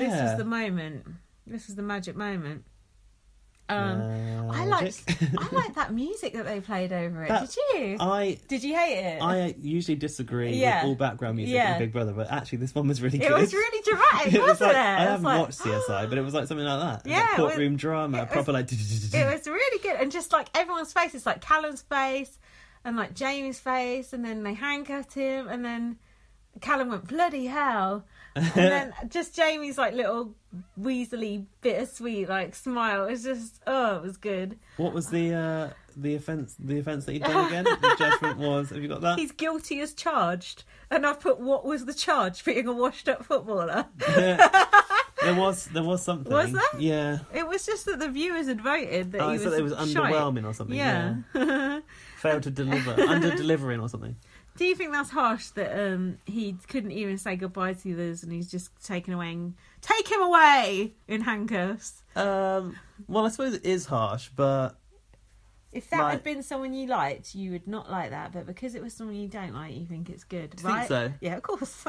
this was the moment. This was the magic moment. I liked that music that they played over it. Did you? Did you hate it? I usually disagree with all background music in Big Brother, but actually this one was really good. It was really dramatic, wasn't it? I haven't watched CSI, but it was like something like that. Yeah, like courtroom drama, proper like. It was really good, and just like everyone's faces, like Callum's face, and like Jamie's face, and then they handcuffed him, and then Callum went bloody hell. And then just Jamie's like little weaselly, bittersweet like smile. It was just it was good. What was the offence that he'd done again? The judgment was, have you got that? He's guilty as charged, and I've put what was the charge? Being a washed up footballer. There was something. Was there? Yeah. It was just that the viewers had voted that he was. It was underwhelming or something. Yeah. Failed to deliver, under delivering or something. Do you think that's harsh that he couldn't even say goodbye to the others and he's just take him away in handcuffs? Well, I suppose it is harsh, but if that had been someone you liked, you would not like that. But because it was someone you don't like, you think it's good, right? Think so? Yeah, of course.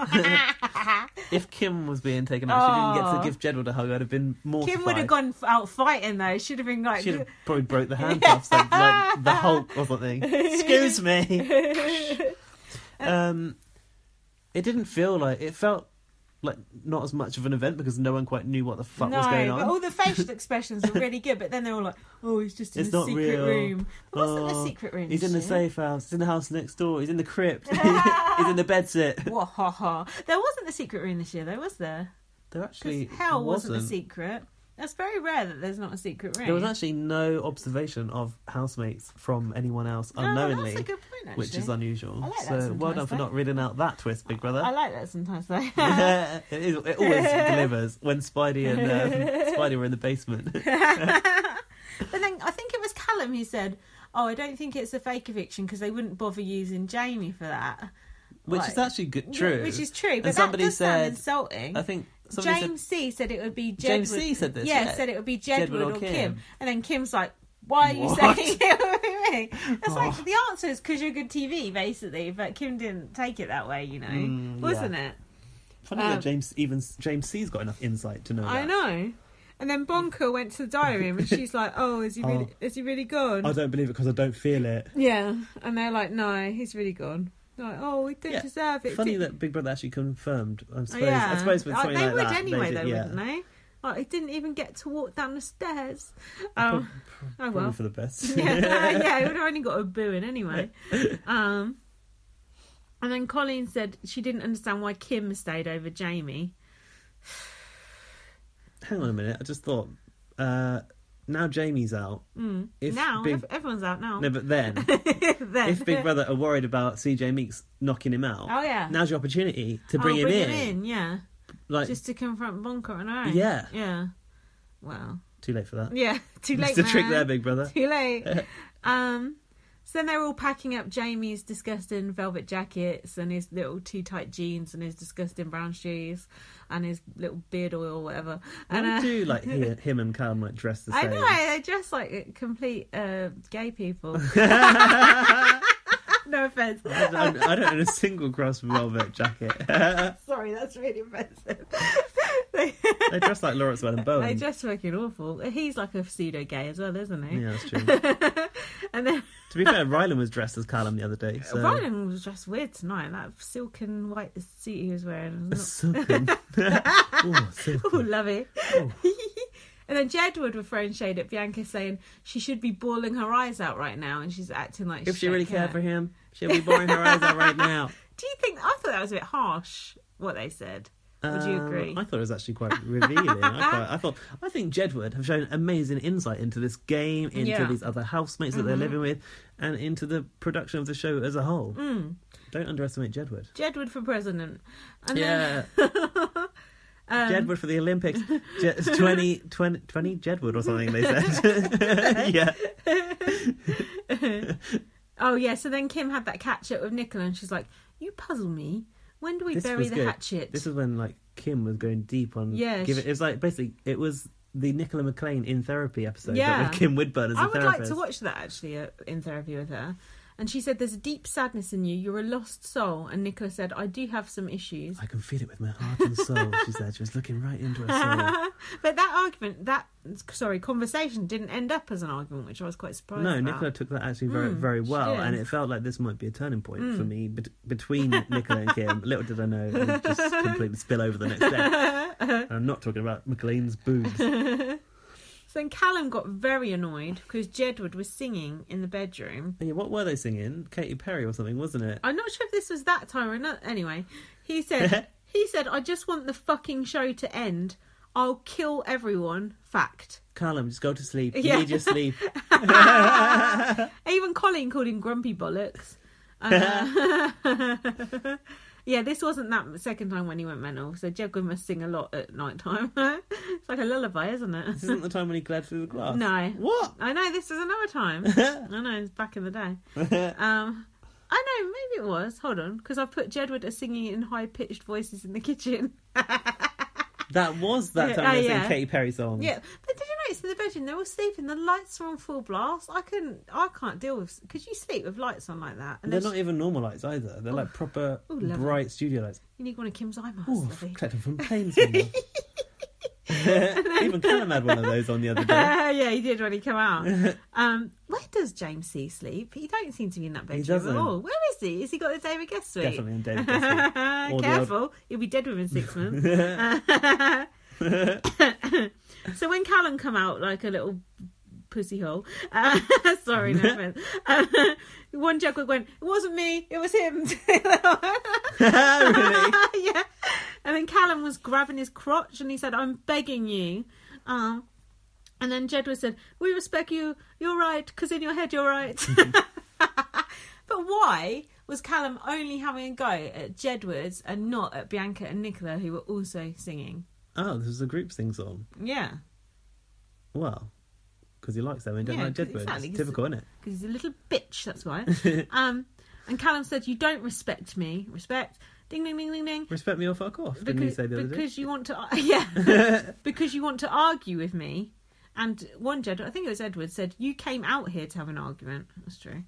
If Kim was being taken out, she didn't get to give Jedward a hug. I'd have been mortified. Kim would have gone out fighting though. She'd have been like, she'd have probably broke the handcuffs like the Hulk or something. Excuse me. It didn't feel like it felt like not as much of an event because no one quite knew what the fuck was going on. But all the facial expressions were really good, but then they were like, "Oh, he's just in the secret room." But wasn't the secret room? He's in the safe house. He's in the house next door. He's in the crypt. He's in the bedsit. There wasn't the secret room this year, though, was there? There actually hell wasn't a secret. That's very rare that there's not a secret room. There was actually no observation of housemates from anyone else unknowingly, that's a good point, actually. which is unusual. I like that so sometimes, well done for not reading out that twist, Big Brother. I like that sometimes, though. It always delivers when Spidey and Spidey were in the basement. But then I think it was Callum who said, "Oh, I don't think it's a fake eviction because they wouldn't bother using Jamie for that." Which is actually true. Which is true, but and somebody that does said, sound insulting. I think James C said it would be Jedward. James C said this. Yeah, said it would be Jedward or Kim. And then Kim's like, "Why are you saying it would be me?" It's like the answer is because you're good TV, basically. But Kim didn't take it that way, wasn't it? Funny that James C's got enough insight to know that. I know. And then Bonker went to the diary room and she's like, "Oh, is he really gone?" I don't believe it because I don't feel it. Yeah, and they're like, "No, he's really gone." Like, oh, we didn't deserve it. Funny that Big Brother actually confirmed. I suppose with something they like would that, anyway, wouldn't they? Like, he didn't even get to walk down the stairs. Probably for the best. Yeah, he would have only got a booing anyway. And then Coleen said she didn't understand why Kim stayed over Jamie. Hang on a minute, I just thought. Now Jamie's out. Everyone's out now. No, but then, if Big Brother are worried about CJ Meeks knocking him out, now's your opportunity to bring him in. Yeah, like just to confront Bonker on her own. Yeah. Wow. Too late for that. Yeah, too late. Just a trick there, Big Brother. Too late. So then they're all packing up Jamie's disgusting velvet jackets and his little too tight jeans and his disgusting brown shoes and his little beard oil or whatever. And I do like him and Callum like dress the same. I know, they dress like complete gay people. No offence. I don't own a single cross velvet jacket. Sorry, that's really offensive. They dress like Lawrence Welland-Bowen. They dress fucking awful. He's like a pseudo-gay as well, isn't he? Yeah, that's true. And then, to be fair, Rylan was dressed as Callum the other day. So. Rylan was dressed weird tonight. That silken white suit he was wearing. Silken. Oh, love it. Oh. And then Jedward were throwing shade at Bianca, saying she should be bawling her eyes out right now, and she's acting like if she really cared for him, she'll be bawling her eyes out right now. Do you think? I thought that was a bit harsh. What they said. Would you agree? I thought it was actually quite revealing. I think Jedward have shown amazing insight into this game, into these other housemates that they're living with, and into the production of the show as a whole. Don't underestimate Jedward. Jedward for president. And Jedward for the Olympics. 20 Jedward or something, they said. Oh, yeah. So then Kim had that catch up with Nicola and she's like, "You puzzle me. When do we bury the hatchet?" This is when Kim was going deep on. It was like basically it was the Nicola McLean in therapy episode, but with Kim Woodburn as a therapist. I would like to watch that actually in therapy with her. And she said, there's a deep sadness in you. You're a lost soul. And Nicola said, I do have some issues. I can feel it with my heart and soul, she said. She was looking right into her soul. But that conversation didn't end up as an argument, which I was quite surprised about. Nicola took that actually very, very well. And it felt like this might be a turning point for me between Nicola and Kim. Little did I know, it would just completely spill over the next day. And I'm not talking about Colleen's boobs. So then Callum got very annoyed because Jedward was singing in the bedroom. Yeah, what were they singing? Katy Perry or something, wasn't it? I'm not sure if this was that time or not. Anyway, he said, I just want the fucking show to end. I'll kill everyone. Fact. Callum, just go to sleep. You need your sleep. Even Coleen called him grumpy bollocks. Yeah, this wasn't that second time when he went mental, so Jedward must sing a lot at night time. It's like a lullaby, isn't it? This isn't the time when he glared through the glass. No. What? I know, this is another time. I know, it's back in the day. I know, maybe it was. Hold on, because I've put Jedward as singing in high-pitched voices in the kitchen. That was that time they sang Katy Perry songs. Yeah, but did you notice in the bedroom they're all sleeping? The lights are on full blast. I can't deal with. Could you sleep with lights on like that? And they're not even normal lights either. They're like proper bright studio lights. You need one of Kim's eye masks. Oh, collected from planes. Even Callum had one of those on the other day. Yeah, he did when he came out. Where does James C sleep? He don't seem to be in that bedroom at all. Where is he? Has he got the David Guest suite? Definitely in David Guest suite. Careful, he'll be dead within 6 months. So when Callum come out like a little pussy hole, sorry, no offense. One Jedward went, it wasn't me, it was him. Really? Yeah. And then Callum was grabbing his crotch and he said, I'm begging you. And then Jedward said, we respect you, you're right, because in your head you're right. But why was Callum only having a go at Jedward's and not at Bianca and Nicola, who were also singing? Oh, this was a group sing song. Yeah. Well, because he likes them and don't like Jedward. Exactly, it's typical, isn't it? Because he's a little bitch, that's why. And Callum said, you don't respect me. Respect. Ding, ding, ding, ding, ding. Respect me or fuck off, didn't he say the other day? Because you want to... because you want to argue with me. And one Jedward, I think it was Edward, said, you came out here to have an argument. That's true.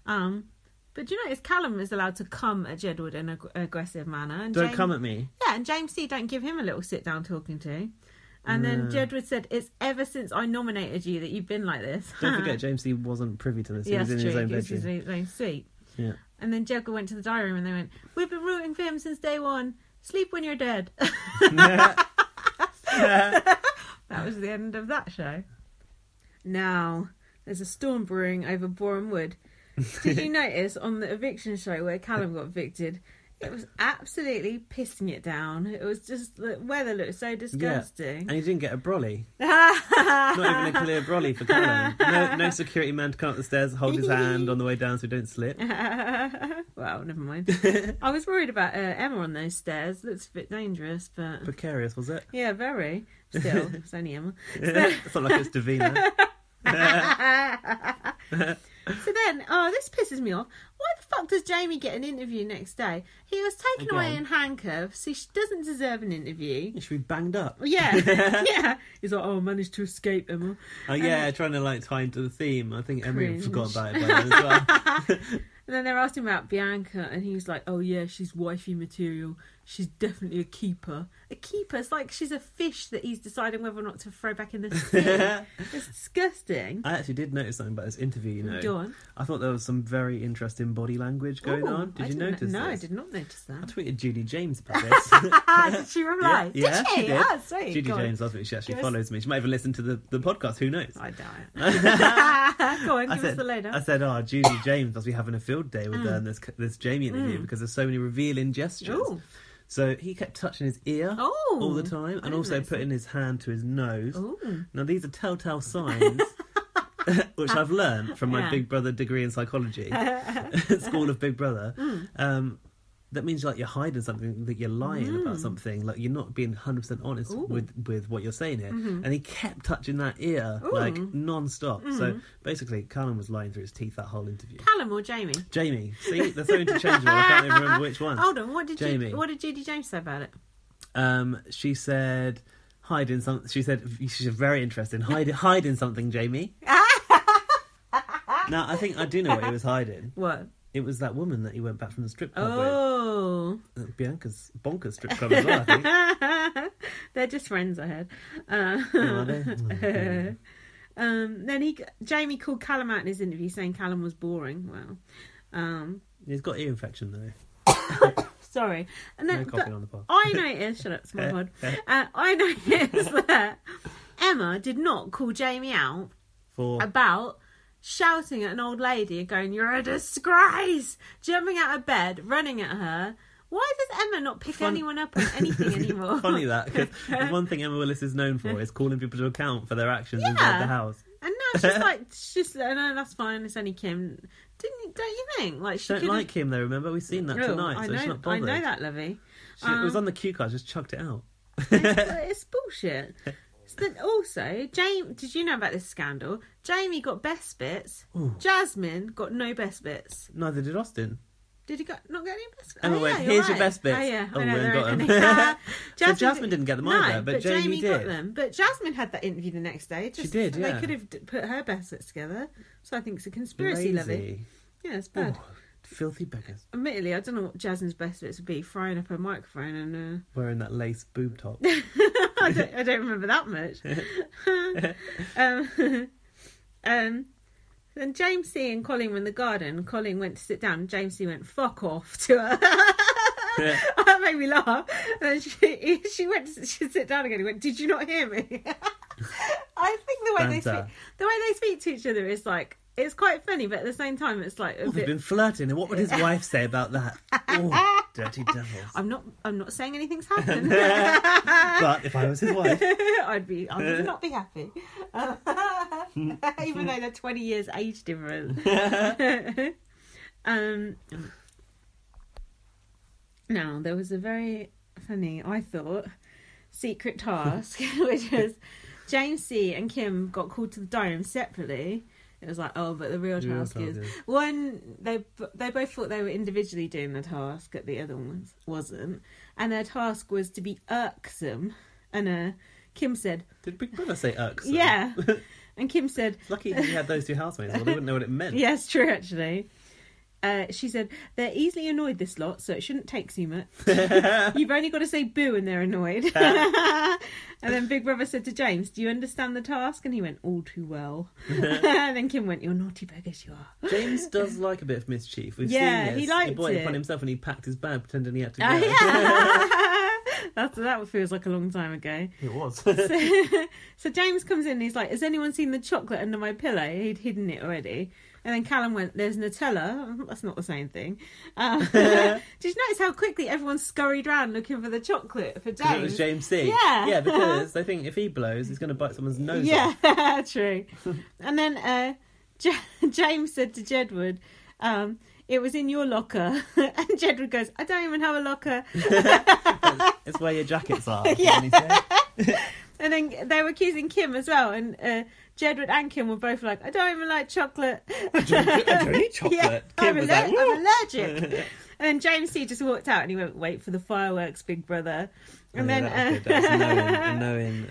But do you notice Callum is allowed to come at Jedward in an aggressive manner. And don't come at me. Yeah, and James C don't give him a little sit-down talking to. And then Jedward said, it's ever since I nominated you that you've been like this. Don't forget, James C wasn't privy to this. He was in his own bedroom. He was in his own suite. Yeah. And then Jedward went to the diary room and they went, we've been rooting for him since day one. Sleep when you're dead. That was the end of that show. Now, there's a storm brewing over Boreham Wood. Did you notice on the eviction show where Callum got evicted, it was absolutely pissing it down. It was just, the weather looked so disgusting. Yeah. And he didn't get a brolly. Not even a clear brolly for Callum. No security man to come up the stairs, hold his hand on the way down so he don't slip. Well, never mind. I was worried about Emma on those stairs. Looks a bit dangerous, but... Precarious, was it? Yeah, very. Still, it's only Emma. It's not like it's Davina. So then, this pisses me off. Why the fuck does Jamie get an interview next day? He was taken away in handcuffs. She doesn't deserve an interview. He should be banged up. Yeah, yeah. He's like, I managed to escape, Emma. Oh yeah, trying to tie into the theme. I think Emma forgot about it by then as well. And then they're asking about Bianca, and he was like, oh yeah, she's wifey material. She's definitely a keeper. A keeper? It's like she's a fish that he's deciding whether or not to throw back in the sea. It's disgusting. I actually did notice something about this interview, Go on. I thought there was some very interesting body language going on. Did you notice this? No, I did not notice that. I tweeted Judy James about this. Did she reply? Yeah, did she? Did. Oh, sweet. Judy James last week, she actually follows me. She might even listen to the podcast, who knows? I doubt it. Go on, give us the later. I said, Judy James must be having a field day with this Jamie interview because there's so many revealing gestures. Ooh. So he kept touching his ear all the time and also putting his hand to his nose. Ooh. Now, these are telltale signs, which I've learned from my Big Brother degree in psychology, School of Big Brother. That means you're hiding something, that you're lying about something, like you're not being 100% honest with what you're saying here. And he kept touching that ear non-stop. So basically, Callum was lying through his teeth that whole interview. Callum or Jamie? Jamie. See, they're so interchangeable. I can't even remember which one. Hold on, what did Jamie. what did Judy James say about it? She said hiding something. She said she's very interested. Hiding something, Jamie. Now, I think I do know what he was hiding. What? It was that woman that he went back from the strip club with. Bianca's bonkers strip club as well, I think. They're just friends, I heard. Are they? Then Jamie called Callum out in his interview saying Callum was boring. Well, he's got ear infection though. Sorry. And then, no coughing on the pod. I noticed, shut up, it's my pod. I noticed that Emma did not call Jamie out about shouting at an old lady and going, "You're a disgrace!" Jumping out of bed, running at her. Why does Emma not pick anyone up on anything anymore? Funny that, because the one thing Emma Willis is known for is calling people to account for their actions inside the house. And now she's like, no, that's fine, it's only Kim. Don't you think? Like, she don't like him though, remember? We've seen that tonight, so she's not bothered. I know that, Lovey. It was on the cue card, just chucked it out. It's bullshit. Also, did you know about this scandal? Jamie got best bits. Ooh. Jasmine got no best bits. Neither did Austin. Did he not get any best bits? Emma went, here's your best bits. Oh, yeah. Oh, we got them. So Jasmine didn't get them either, but Jamie did. Got them. But Jasmine had that interview the next day. She did, yeah. They could have put her best bits together. So I think it's a conspiracy, Lovey. Yeah, it's bad. Oh, filthy beggars. Admittedly, I don't know what Jasmine's best bits would be. Frying up her microphone and... wearing that lace boob top. I don't remember that much. Then James C and Coleen were in the garden. Coleen went to sit down and James C went, "Fuck off," to her. That made me laugh. And then she went to sit down again. He went, "Did you not hear me?" I think the way they speak to each other is like, it's quite funny, but at the same time it's like they've been flirting, and what would his wife say about that? Oh, dirty devils. I'm not saying anything's happened. But if I was his wife, I would not be happy. Even though they're 20 years age difference. Now, there was a very funny, I thought, secret task, which was James C and Kim got called to the dining room separately. It was like, oh, but the real task is... One, they both thought they were individually doing the task, but the other one wasn't. And their task was to be irksome. And Kim said... Did Big Brother say irksome? Yeah. And Kim said... Lucky he had those two housemates, or they wouldn't know what it meant. Yeah, it's true, actually. She said, "They're easily annoyed, this lot, so it shouldn't take too much. You've only got to say boo and they're annoyed." And then Big Brother said to James, "Do you understand the task?" And he went, "All too well." And then Kim went, "You're naughty beggars, you are." James does like a bit of mischief. We've seen this. He liked it. He brought it upon himself when he packed his bag pretending he had to go. That feels like a long time ago. It was. So James comes in and he's like, "Has anyone seen the chocolate under my pillow?" He'd hidden it already. And then Callum went, "There's Nutella." That's not the same thing. Did you notice how quickly everyone scurried around looking for the chocolate for James? It was James C. Yeah. Yeah, because they think if he blows, he's going to bite someone's nose off. Yeah, true. And then James said to Jedward, "It was in your locker." And Jedward goes, "I don't even have a locker." It's where your jackets are. Yeah. And then they were accusing Kim as well. And Jedward and Kim were both like, "I don't even like chocolate." I don't eat chocolate. Yeah, Kim was like, "I'm allergic." And then James C just walked out and he went, "Wait for the fireworks, Big Brother." And then knowing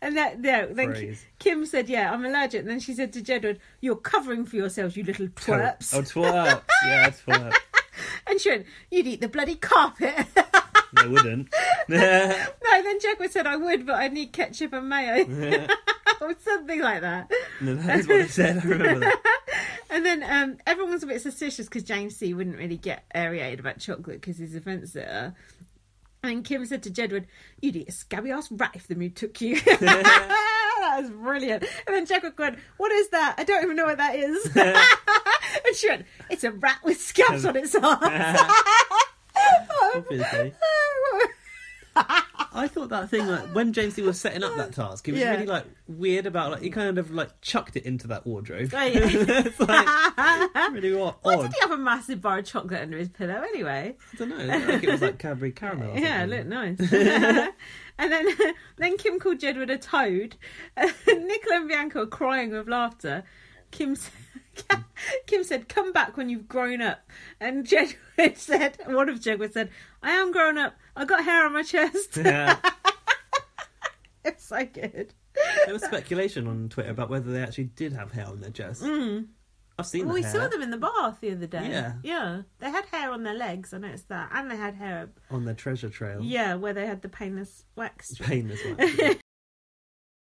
and then Kim said, "Yeah, I'm allergic." And then she said to Jedward, "You're covering for yourselves, you little twerps." Oh, twerps. Yeah, twerps. And she went, "You'd eat the bloody carpet." I wouldn't. No, then Jedward said, "I would, but I need ketchup and mayo." Or something like that. No, that is what he said. I remember that. And then everyone was a bit suspicious because James C wouldn't really get aerated about chocolate because he's a fence sitter. And Kim said to Jedward, "You'd eat a scabby ass rat if the mood took you." That was brilliant. And then Jedward went, "What is that? I don't even know what that is." And she went, "It's a rat with scabs on its arms." Obviously. I thought that thing, like, when James C was setting up that task, he was really, like, weird about, like, he kind of, like, chucked it into that wardrobe. Oh, yeah. It's like, really odd. Why did he have a massive bar of chocolate under his pillow anyway? I don't know. It looked like it was, like, Cadbury caramel or something. Yeah, it looked nice. And then Kim called Jedward a toad. Nicola and Bianca were crying with laughter. Kim said, "Come back when you've grown up." And Jedward said, one of Jedward said, "I am grown up. I got hair on my chest." Yeah. It's so good. There was speculation on Twitter about whether they actually did have hair on their chest. Mm. I've seen Well, the we hair. saw them in the bath the other day. Yeah. Yeah. They had hair on their legs, I noticed that. And they had hair... on their treasure trail. Yeah, where they had the painless wax. Painless wax.